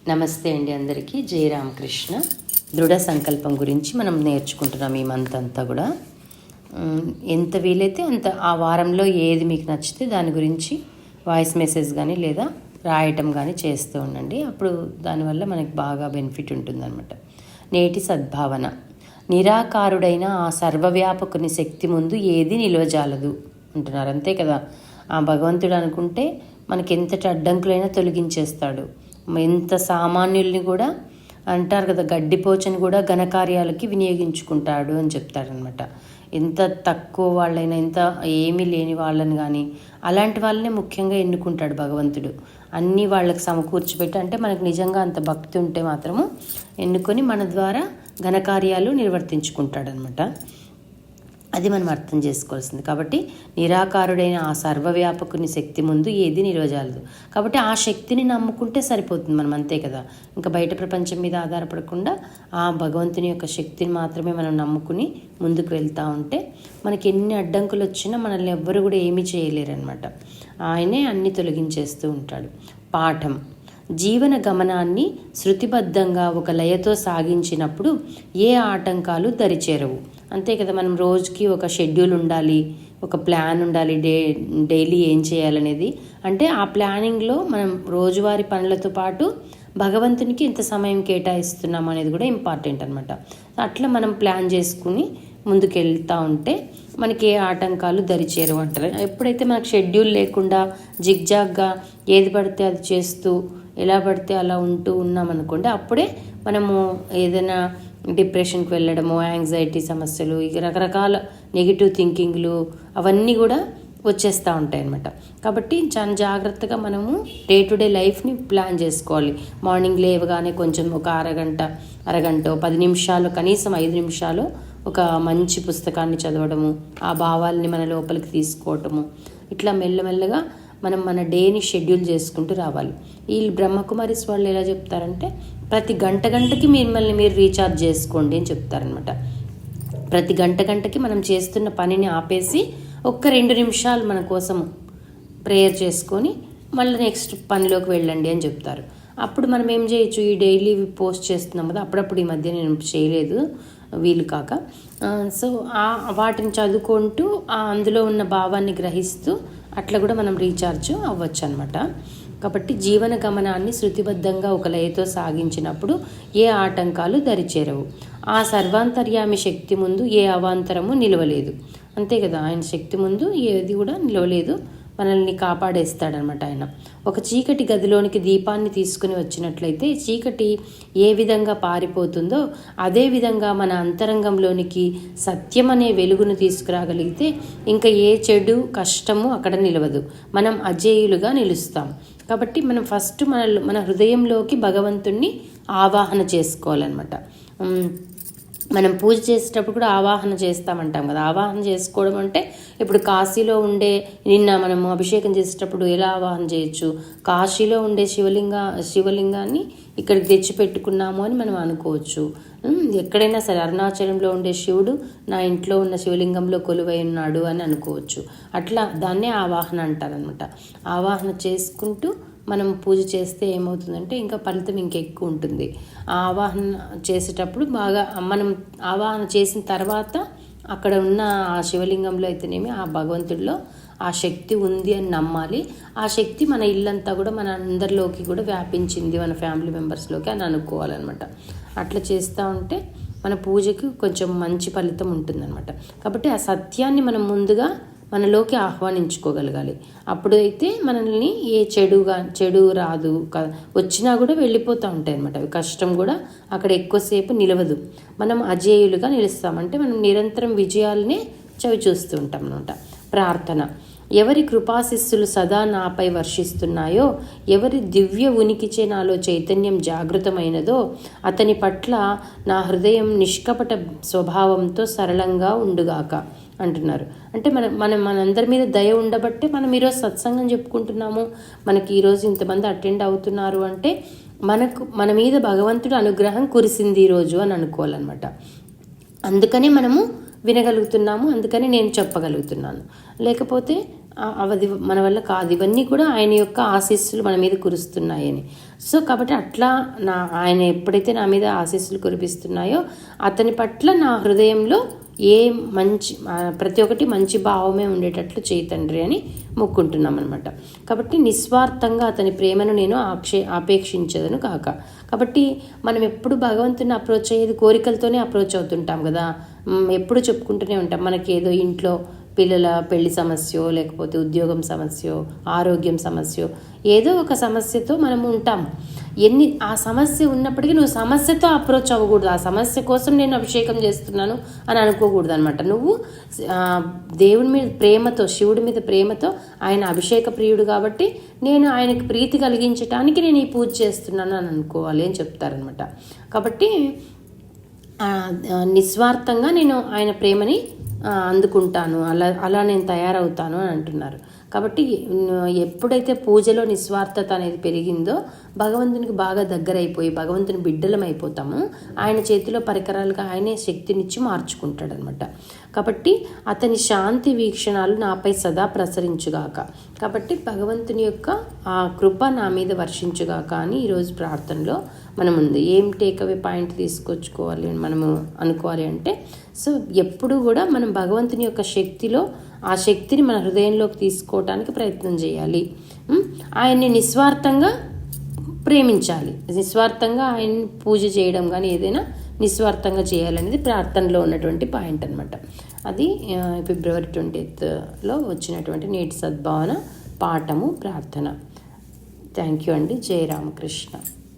నమస్తే అండి అందరికీ. జై రామకృష్ణ. దృఢ సంకల్పం గురించి మనం నేర్చుకుంటున్నాం ఈ మంత్ అంతా కూడా. ఎంత వీలైతే అంత ఆ వారంలో ఏది మీకు నచ్చితే దాని గురించి వాయిస్ మెసేజ్ కానీ లేదా రాయటం కానీ చేస్తూ ఉండండి. అప్పుడు దానివల్ల మనకి బాగా బెనిఫిట్ ఉంటుందన్నమాట. నేటి సద్భావన. నిరాకారుడైన ఆ సర్వవ్యాపకుని శక్తి ముందు ఏది నిలవజాలదు అంటున్నారు. అంతే కదా, ఆ భగవంతుడు అనుకుంటే మనకి ఎంతటి అడ్డంకులైనా తొలగించేస్తాడు. ఎంత సామాన్యుల్ని కూడా అంటారు కదా, గడ్డిపోచని కూడా ఘనకార్యాలకి వినియోగించుకుంటాడు అని చెప్తారనమాట. ఎంత తక్కువ వాళ్ళైనా, ఎంత ఏమీ లేని వాళ్ళని కానీ అలాంటి వాళ్ళనే ముఖ్యంగా ఎన్నుకుంటాడు భగవంతుడు. అన్నీ వాళ్ళకి సమకూర్చిపెట్టి, అంటే మనకు నిజంగా అంత భక్తి ఉంటే మాత్రము ఎన్నుకొని మన ద్వారా ఘనకార్యాలు నిర్వర్తించుకుంటాడనమాట. అది మనం అర్థం చేసుకోవాల్సింది. కాబట్టి నిరాకారుడైన ఆ సర్వవ్యాపకుని శక్తి ముందు ఏది నిలవజాలదు. కాబట్టి ఆ శక్తిని నమ్ముకుంటే సరిపోతుంది మనం, అంతే కదా. ఇంకా బయట ప్రపంచం మీద ఆధారపడకుండా ఆ భగవంతుని యొక్క శక్తిని మాత్రమే మనం నమ్ముకుని ముందుకు వెళ్తూ ఉంటే మనకి ఎన్ని అడ్డంకులు వచ్చినా మనల్ని ఎవ్వరు కూడా ఏమీ చేయలేరనమాట. ఆయనే అన్ని తొలగించేస్తూ ఉంటాడు. పాఠం. జీవన గమనాన్ని శృతిబద్ధంగా ఒక లయతో సాగించినప్పుడు ఏ ఆటంకాలు దరిచేరవు. అంతే కదా, మనం రోజుకి ఒక షెడ్యూల్ ఉండాలి, ఒక ప్లాన్ ఉండాలి, డైలీ ఏం చేయాలనేది. అంటే ఆ ప్లానింగ్లో మనం రోజువారీ పనులతో పాటు భగవంతునికి ఎంత సమయం కేటాయిస్తున్నాం అనేది కూడా ఇంపార్టెంట్ అనమాట. అట్లా మనం ప్లాన్ చేసుకుని ముందుకు వెళ్తూ ఉంటే మనకి ఏ ఆటంకాలు దరిచేరవు అంటారు. ఎప్పుడైతే మనకు షెడ్యూల్ లేకుండా జిగ్జాగ్గా ఏది పడితే అది చేస్తూ ఎలా పడితే అలా ఉంటూ ఉన్నామనుకోండి, అప్పుడే మనము ఏదైనా డిప్రెషన్కి వెళ్ళడము, యాంగ్జైటీ సమస్యలు, ఇక రకరకాల నెగిటివ్ థింకింగ్లు అవన్నీ కూడా వచ్చేస్తూ ఉంటాయి అన్నమాట. కాబట్టి చాలా జాగ్రత్తగా మనము డే టు డే లైఫ్ని ప్లాన్ చేసుకోవాలి. మార్నింగ్ లేవగానే కొంచెం ఒక అరగంట 10 నిమిషాలు, కనీసం 5 నిమిషాలు ఒక మంచి పుస్తకాన్ని చదవడము, ఆ భావాల్ని మన లోపలికి తీసుకోవటము, ఇట్లా మెల్లమెల్లగా మనం మన డేని షెడ్యూల్ చేసుకుంటూ రావాలి. ఈ బ్రహ్మకుమారిస్ వాళ్ళు ఎలా చెప్తారంటే, ప్రతి గంటకి మిమ్మల్ని మీరు రీఛార్జ్ చేసుకోండి అని చెప్తారనమాట. ప్రతి గంటకి మనం చేస్తున్న పనిని ఆపేసి ఒక్క 2 నిమిషాలు మన కోసం ప్రేయర్ చేసుకొని మళ్ళీ నెక్స్ట్ పనిలోకి వెళ్ళండి అని చెప్తారు. అప్పుడు మనం ఏం చేయొచ్చు, ఈ డైలీ పోస్ట్ చేస్తున్నాం కదా, అప్పుడప్పుడు ఈ మధ్య నేను చేయలేదు వీలు కాక, సో వాటిని చదువుకుంటూ అందులో ఉన్న భావాన్ని గ్రహిస్తూ అట్లా కూడా మనం రీఛార్జ్ అవ్వచ్చు అనమాట. కాబట్టి జీవన గమనాన్ని శృతిబద్ధంగా ఒక లయతో సాగించినప్పుడు ఏ ఆటంకాలు దరిచేరవు. ఆ సర్వాంతర్యామి శక్తి ముందు ఏ అవాంతరము నిలవలేదు. అంతే కదా, ఆయన శక్తి ముందు ఏది కూడా నిలవలేదు, మనల్ని కాపాడేస్తాడనమాట ఆయన. ఒక చీకటి గదిలోనికి దీపాన్ని తీసుకుని వచ్చినట్లయితే చీకటి ఏ విధంగా పారిపోతుందో అదే విధంగా మన అంతరంగంలోనికి సత్యం అనే వెలుగును తీసుకురాగలిగితే ఇంకా ఏ చెడు కష్టము అక్కడ నిలవదు, మనం అజేయులుగా నిలుస్తాం. కాబట్టి మనం ఫస్ట్ మన హృదయంలోకి భగవంతుణ్ణి ఆవాహన చేసుకోవాలన్నమాట. మనం పూజ చేసేటప్పుడు కూడా ఆవాహన చేస్తామంటాం కదా. ఆవాహన చేసుకోవడం అంటే ఇప్పుడు కాశీలో ఉండే, నిన్న మనము అభిషేకం చేసేటప్పుడు ఎలా ఆవాహన చేయొచ్చు, కాశీలో ఉండే శివలింగాన్ని ఇక్కడికి తెచ్చిపెట్టుకున్నాము అని మనం అనుకోవచ్చు. ఎక్కడైనా సరే అరుణాచలంలో ఉండే శివుడు నా ఇంట్లో ఉన్న శివలింగంలో కొలువై ఉన్నాడు అని అనుకోవచ్చు. అట్లా దాన్నే ఆవాహన అంటారనమాట. ఆవాహన చేసుకుంటూ మనం పూజ చేస్తే ఏమవుతుందంటే ఇంకా ఫలితం ఇంకెక్కువ ఉంటుంది. ఆ ఆవాహన చేసేటప్పుడు బాగా మనం ఆవాహన చేసిన తర్వాత అక్కడ ఉన్న ఆ శివలింగంలో అయితేనేమి ఆ భగవంతుడిలో ఆ శక్తి ఉంది అని నమ్మాలి. ఆ శక్తి మన ఇల్లంతా కూడా మన అందరిలోకి కూడా వ్యాపించింది, మన ఫ్యామిలీ మెంబర్స్లోకి అని అనుకోవాలన్నమాట. అట్లా చేస్తూ ఉంటే మన పూజకి కొంచెం మంచి ఫలితం ఉంటుందన్నమాట. కాబట్టి ఆ సత్యాన్ని మనం ముందుగా మనలోకి ఆహ్వానించుకోగలగాలి. అప్పుడైతే మనల్ని ఏ చెడు రాదు, వచ్చినా కూడా వెళ్ళిపోతూ ఉంటాయి అన్నమాట. అవి కష్టం కూడా అక్కడ ఎక్కువసేపు నిలవదు, మనం అజేయులుగా నిలుస్తామంటే మనం నిరంతరం విజయాలనే చవి చూస్తూ ఉంటాం అన్నమాట. ప్రార్థన. ఎవరి కృపాశిస్సులు సదా నాపై వర్షిస్తున్నాయో, ఎవరి దివ్య ఉనికిచే నాలో చైతన్యం జాగృతమైనదో అతని పట్ల నా హృదయం నిష్కపట స్వభావంతో సరళంగా ఉండుగాక అంటున్నారు. అంటే మనందరి మీద దయ ఉండబట్టే మనం ఈరోజు సత్సంగం చెప్పుకుంటున్నాము, మనకి ఈరోజు ఇంతమంది అటెండ్ అవుతున్నారు అంటే మన మీద భగవంతుడు అనుగ్రహం కురిసింది ఈరోజు అని అనుకోవాలన్నమాట. అందుకని మనము వినగలుగుతున్నాము, అందుకని నేను చెప్పగలుగుతున్నాను. లేకపోతే అది మన వల్ల కాదు, ఇవన్నీ కూడా ఆయన యొక్క ఆశీస్సులు మన మీద కురుస్తున్నాయని. సో కాబట్టి అట్లా ఆయన ఎప్పుడైతే నా మీద ఆశీస్సులు కురిపిస్తున్నాయో అతని పట్ల నా హృదయంలో ప్రతి ఒక్కటి మంచి భావమే ఉండేటట్లు చేయి తండ్రి అని మొక్కుంటున్నాం అనమాట. కాబట్టి నిస్వార్థంగా అతని ప్రేమను నేను ఆపేక్షించదను కాక. కాబట్టి మనం ఎప్పుడు భగవంతుని అప్రోచ్ అయ్యేది కోరికలతోనే అప్రోచ్ అవుతుంటాం కదా. ఎప్పుడు చెప్పుకుంటూనే ఉంటాం, మనకి ఏదో ఇంట్లో పిల్లల పెళ్లి సమస్యో, లేకపోతే ఉద్యోగం సమస్యో, ఆరోగ్యం సమస్యో, ఏదో ఒక సమస్యతో మనం ఉంటాం. ఆ సమస్య ఉన్నప్పటికీ నువ్వు సమస్యతో అప్రోచ్ అవ్వకూడదు. ఆ సమస్య కోసం నేను అభిషేకం చేస్తున్నాను అని అనుకోకూడదు అనమాట. నువ్వు దేవుని మీద ప్రేమతో, శివుడి మీద ప్రేమతో, ఆయన అభిషేక ప్రియుడు కాబట్టి నేను ఆయనకి ప్రీతి కలిగించటానికి నేను ఈ పూజ చేస్తున్నాను అని అనుకోవాలి అని చెప్తారనమాట. కాబట్టి నిస్వార్థంగా నేను ఆయన ప్రేమని అందుకుంటాను, అలా నేను తయారవుతాను అని అంటున్నారు. కాబట్టి ఎప్పుడైతే పూజలో నిస్వార్థత అనేది పెరిగిందో భగవంతునికి బాగా దగ్గరైపోయి భగవంతుని బిడ్డలం అయిపోతాము. ఆయన చేతిలో పరికరాలుగా ఆయనే శక్తినిచ్చి మార్చుకుంటాడనమాట. కాబట్టి అతని శాంతి వీక్షణాలు నాపై సదా ప్రసరించుగాక. కాబట్టి భగవంతుని యొక్క ఆ కృప నా మీద వర్షించుగాక అని ఈరోజు ప్రార్థనలో మనం ఉంది. ఏం టేక్అవే పాయింట్ తీసుకొచ్చుకోవాలి మనము అనుకోవాలి అంటే, సో ఎప్పుడు కూడా మనం భగవంతుని యొక్క శక్తిలో ఆ శక్తిని మన హృదయంలోకి తీసుకోవటానికి ప్రయత్నం చేయాలి. ఆయన్ని నిస్వార్థంగా ప్రేమించాలి. నిస్వార్థంగా ఆయన్ని పూజ చేయడం కానీ ఏదైనా నిస్వార్థంగా చేయాలనేది ప్రార్థనలో ఉన్నటువంటి పాయింట్ అనమాట. అది ఫిబ్రవరి 20th వచ్చినటువంటి నేటి సద్భావన పాఠము ప్రార్థన. థ్యాంక్ యూ అండి. జయ రామకృష్ణ.